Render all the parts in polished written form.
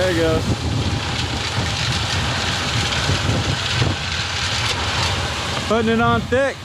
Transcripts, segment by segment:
There it goes. Putting it on thick.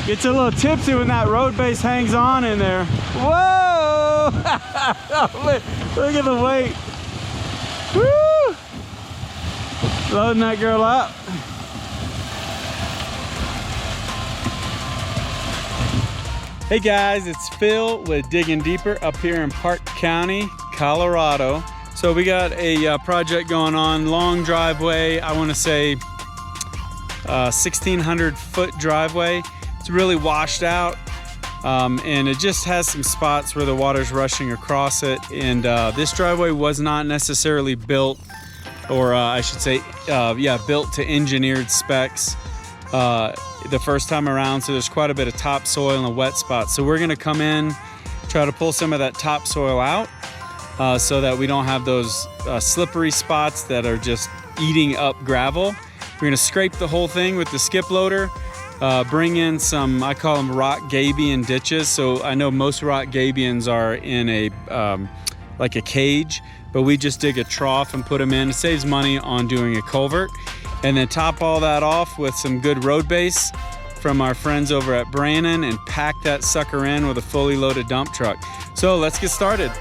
Gets a little tipsy when that road base hangs on in there. Whoa! Look at the weight. Woo! Loading that girl up. Hey guys, it's Phil with Digging Deeper up here in Park County, Colorado. So we got a project going on, long driveway. I want to say 1,600 foot driveway. It's really washed out, and it just has some spots where the water's rushing across it. And this driveway was not necessarily built, or I should say, built to engineered specs the first time around. So there's quite a bit of topsoil and wet spots. So we're gonna come in, try to pull some of that topsoil out so that we don't have those slippery spots that are just eating up gravel. We're gonna scrape the whole thing with the skip loader. Bring in some, I call them rock gabian ditches. So I know most rock gabians are in a like a cage, but we just dig a trough and put them in. It saves money on doing a culvert. And then top all that off with some good road base from our friends over at Brannon and pack that sucker in with a fully loaded dump truck. So let's get started.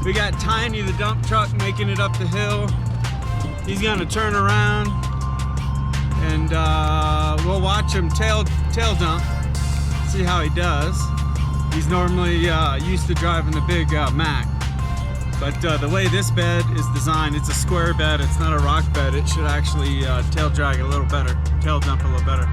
We got Tiny, the dump truck, making it up the hill. He's gonna turn around and we'll watch him tail dump, see how he does. He's normally used to driving the big Mack. But the way this bed is designed, it's a square bed, it's not a rock bed. It should actually tail drag a little better, tail dump a little better.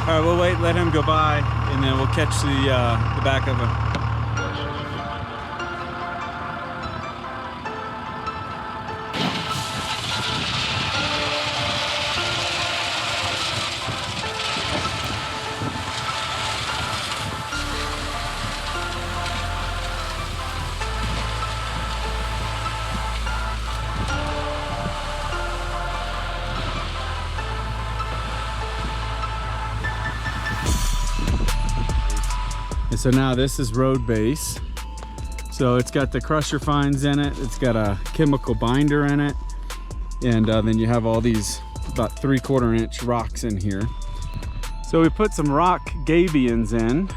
All right, we'll wait, let him go by, and then we'll catch the back of him. And so now this is road base. So it's got the crusher fines in it. It's got a chemical binder in it. And then you have all these about 3/4 inch rocks in here. So we put some rock gabians in,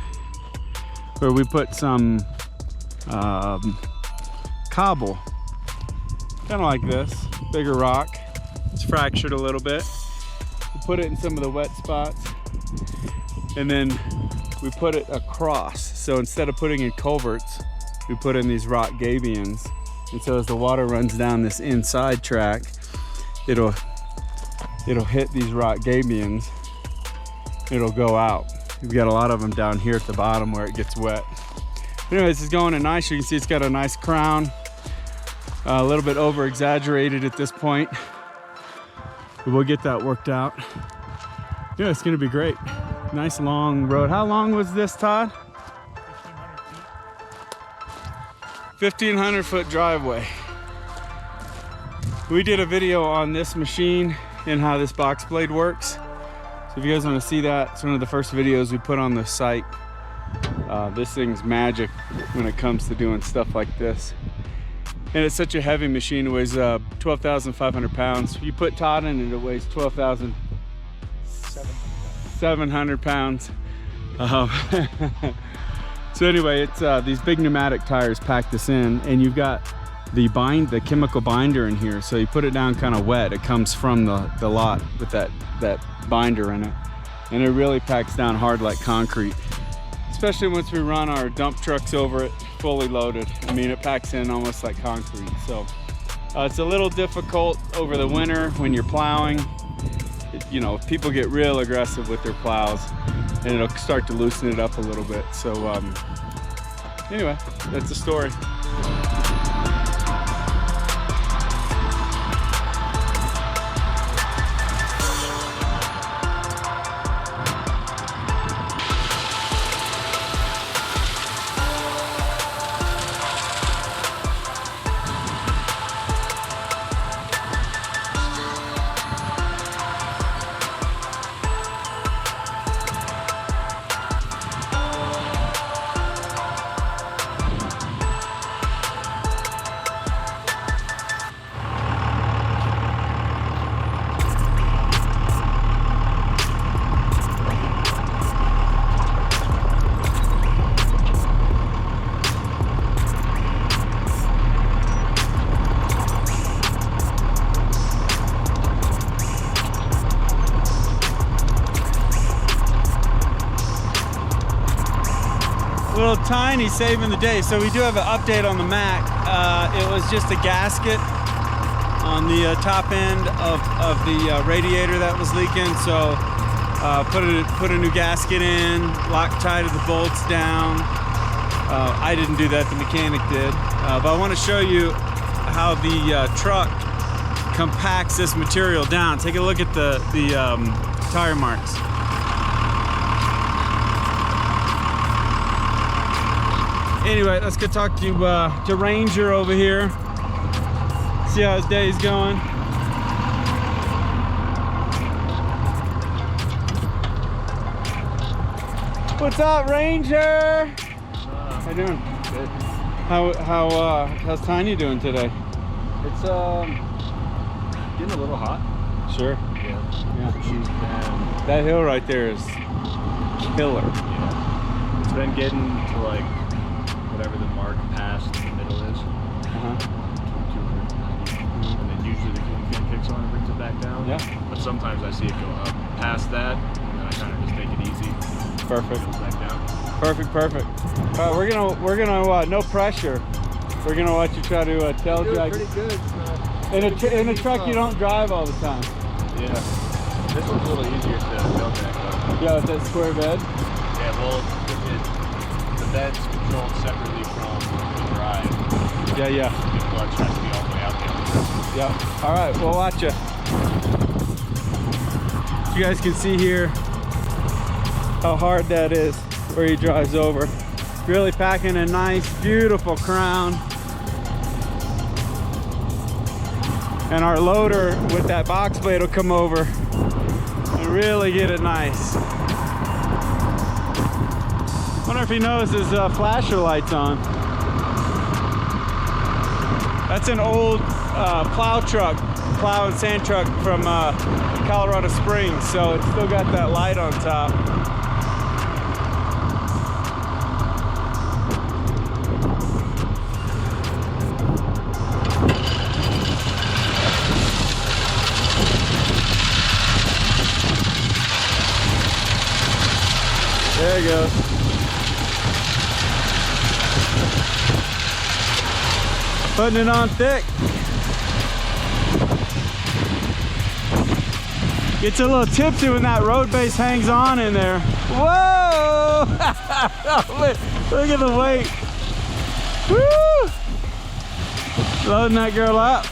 where we put some cobble, kind of like this, bigger rock. It's fractured a little bit. We put it in some of the wet spots, and then we put it across. So instead of putting in culverts, we put in these rock gabians. And so as the water runs down this inside track, it'll hit these rock gabians, it'll go out. We've got a lot of them down here at the bottom where it gets wet. Anyways, it's going in nice. You can see it's got a nice crown, a little bit over exaggerated at this point, but we'll get that worked out. Yeah, it's gonna be great. Nice long road. How long was this, Todd? 1,500 foot driveway. We did a video on this machine and how this box blade works. So if you guys want to see that, it's one of the first videos we put on the site. This thing's magic when it comes to doing stuff like this. And it's such a heavy machine. It weighs 12,500 pounds. You put Todd in it, it weighs 12,700 pounds. So anyway, it's these big pneumatic tires pack this in, and you've got the chemical binder in here. So you put it down kind of wet. It comes from the lot with that binder in it, and it really packs down hard like concrete. Especially once we run our dump trucks over it fully loaded. I mean, it packs in almost like concrete. So it's a little difficult over the winter when you're plowing. You know, people get real aggressive with their plows, and it'll start to loosen it up a little bit. So anyway, that's the story. Little tiny saving the day. So we do have an update on the Mac. It was just a gasket on the top end of the radiator that was leaking. So put a new gasket in, Loctited the bolts down. I didn't do that, the mechanic did. But I want to show you how the truck compacts this material down. Take a look at the tire marks. Anyway, let's go talk to Ranger over here. See how his day's going. What's up, Ranger? How you doing? Good. How's Tiny doing today? It's getting a little hot. Sure. Yeah. She's been, that hill right there is killer. Yeah. It's been getting to like whatever the mark past the middle is. And then usually the fin kicks on and brings it back down. Yeah. But sometimes I see it go up past that, and then I kind of just take it easy. Perfect. It goes back down. Perfect. All right, we're gonna no pressure. We're gonna watch you try to tail drag. Pretty good. In a truck you don't drive all the time. Yeah. This one's a little easier to tail drag though. Yeah, with that square bed. Yeah, well, the bed's controlled separately from the drive. Yeah. The clutch has to be all the way out there. Yeah. All right, we'll watch you. You guys can see here how hard that is where he drives over. Really packing a nice, beautiful crown. And our loader with that box blade will come over and really get it nice. Wonder if he knows his flasher light's on. That's an old plow and sand truck from Colorado Springs, so it's still got that light on top. There it goes. Putting it on thick. Gets a little tipsy when that road base hangs on in there. Whoa! Look at the weight. Woo! Loading that girl up.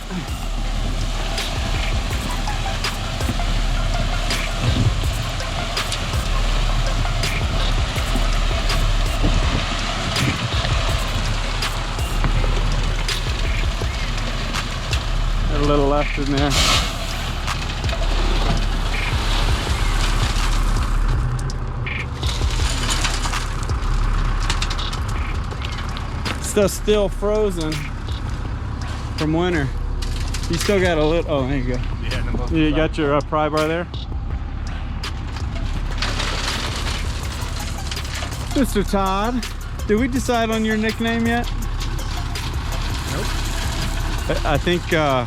Got a little left in there. Stuff's still frozen from winter. You still got a little, oh, there you go. Yeah, You got your pry bar there? Mr. Todd, did we decide on your nickname yet? Nope. I think, I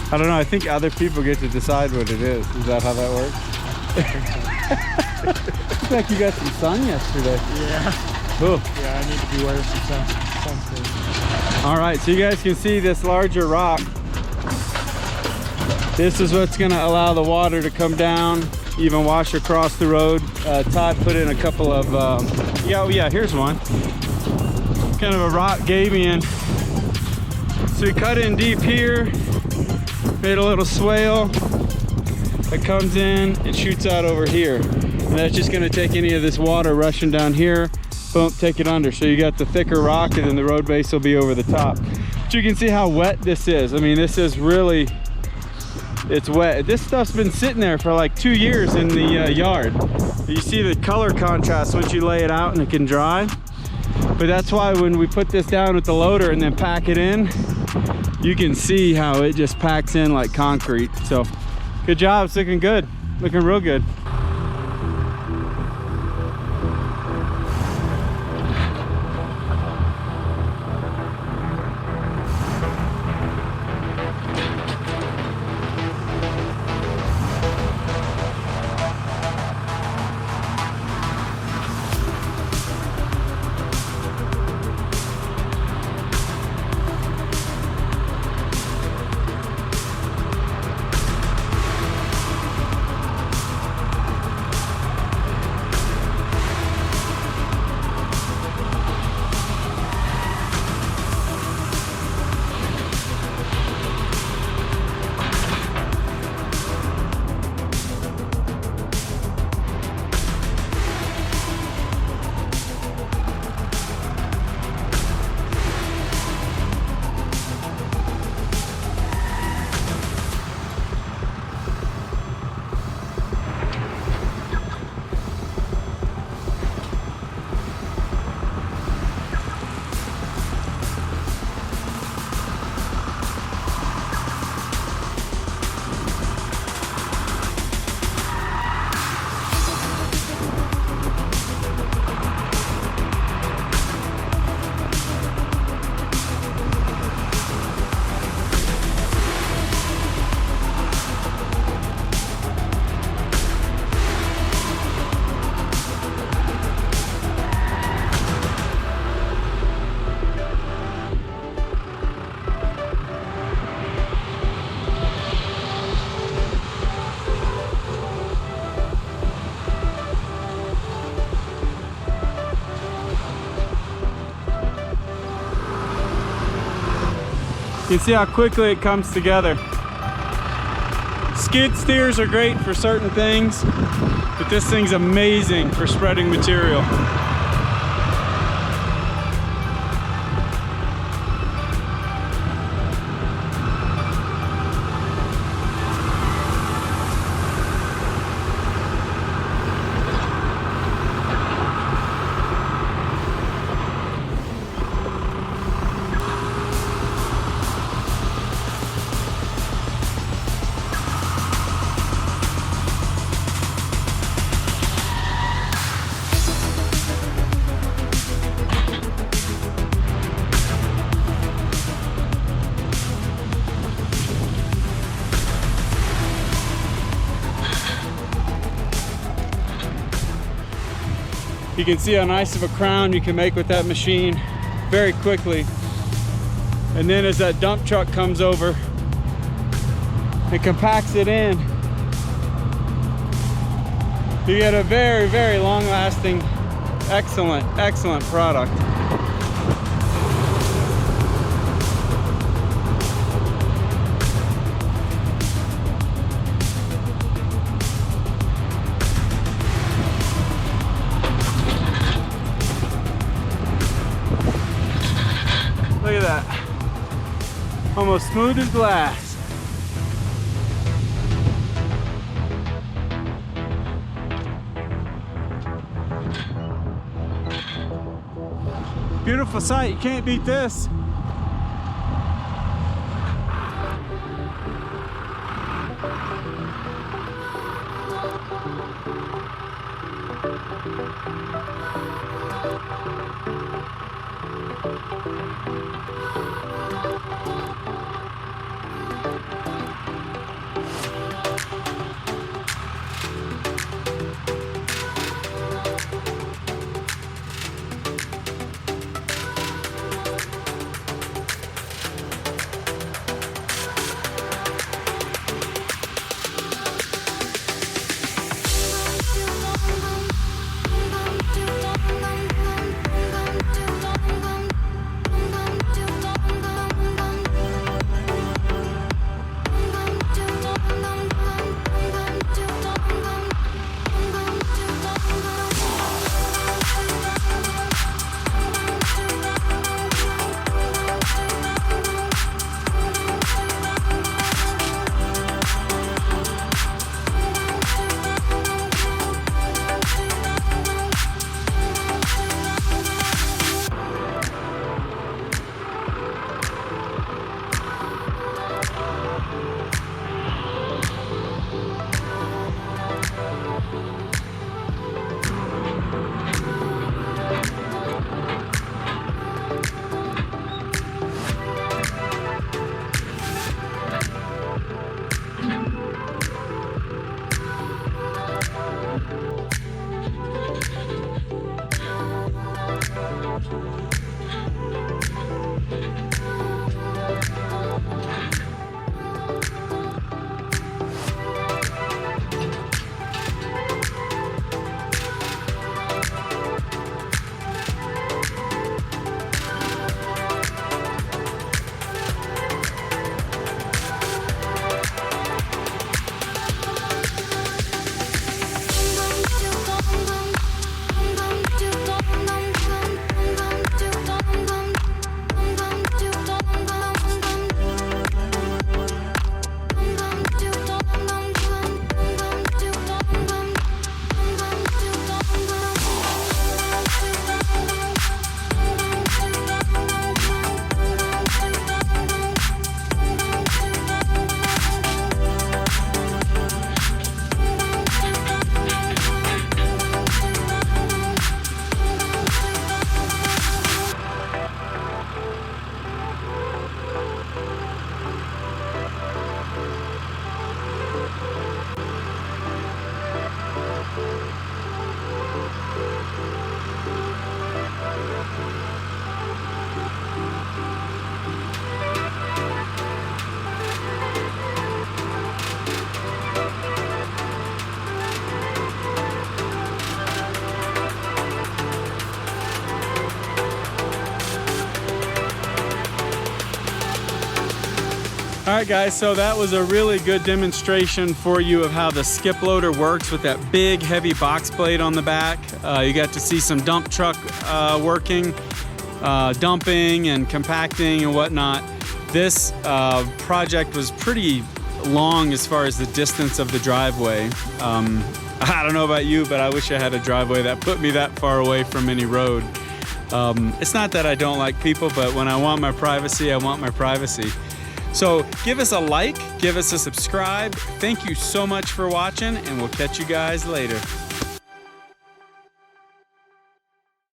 don't know, I think other people get to decide what it is. Is that how that works? Looks like you got some sun yesterday. Yeah. Ooh. Yeah, I need to be wearing some sunscreen. All right, so you guys can see this larger rock. This is what's gonna allow the water to come down, even wash across the road. Todd put in a couple of, yeah, here's one. Kind of a rock gabian. So we cut in deep here, made a little swale that comes in and shoots out over here. And that's just gonna take any of this water rushing down here, boom, take it under. So you got the thicker rock and then the road base will be over the top. But you can see how wet this is. I mean, this is really, it's wet. This stuff's been sitting there for like 2 years in the yard. You see the color contrast once you lay it out and it can dry. But that's why when we put this down with the loader and then pack it in, you can see how it just packs in like concrete. So good job, it's looking good, looking real good. You can see how quickly it comes together. Skid steers are great for certain things, but this thing's amazing for spreading material. You can see how nice of a crown you can make with that machine very quickly. And then as that dump truck comes over, it compacts it in. You get a very, very long-lasting, excellent product. Look at that. Almost smooth as glass. Beautiful sight, you can't beat this. All right guys, so that was a really good demonstration for you of how the skip loader works with that big heavy box blade on the back. You got to see some dump truck working, dumping and compacting and whatnot. This project was pretty long as far as the distance of the driveway. I don't know about you, but I wish I had a driveway that put me that far away from any road. It's not that I don't like people, but when I want my privacy, I want my privacy. So give us a like, give us a subscribe. Thank you so much for watching, and we'll catch you guys later.